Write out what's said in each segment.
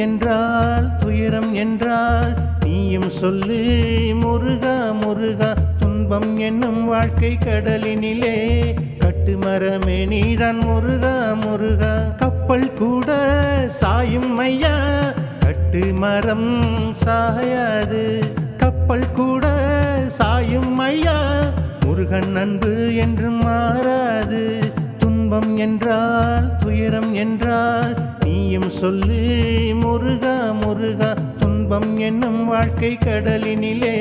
என்றால் துயரம் என்றால் நீயும் சொல்லு முருகா முருகா. துன்பம் என்னும் வாழ்க்கை கடலினிலே கட்டுமரமே நீதான் முருகா முருகா. கப்பல் கூட சாயும் ஐயா கட்டுமரம் சாயாது. கப்பல் கூட சாயும் ஐயா முருகன் அன்பு என்று மாறாது. துன்பம் என்றால் துயரம் என்றால் நீயும் சொல்லு முருகா முருகா. துன்பம் என்னும் வாழ்க்கை கடலினிலே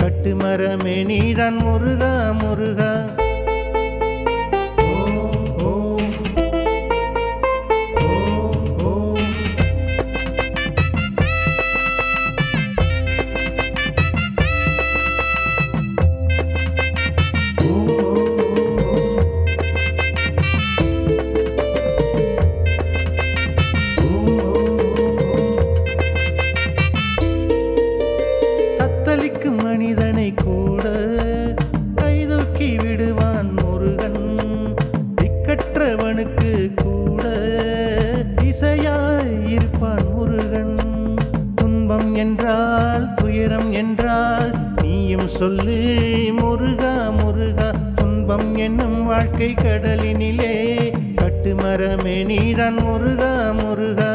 கட்டுமரமே நீதான் முருகா முருகா. தத்தளிக்கும் மனிதனை கூட கைதூக்கி விடுவான் முருகன். திக்கற்றவனுக்கு கூட திசையாய் இருப்பான் முருகன். துன்பம் என்றால் துயரம் என்றால் நீயும் சொல்லு முருகா முருகா. துன்பம் என்னும் வாழ்க்கை கடலினிலே கட்டுமரமே நீதான் முருகா முருகா.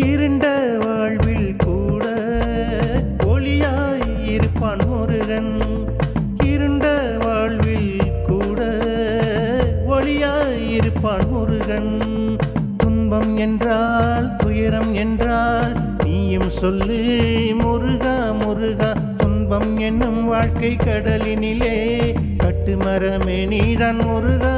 இருண்ட வாழ்வில் கூட ஒளியாய் இருப்பான் முருகன். இருண்ட வாழ்வில் கூட ஒளியாய் இருப்பான் முருகன். துன்பம் என்றால் துயரம் என்றால் நீயும் சொல்லு முருகா முருகா. துன்பம் என்னும் வாழ்க்கை கடலினிலே கட்டுமரமே நீதான் முருகா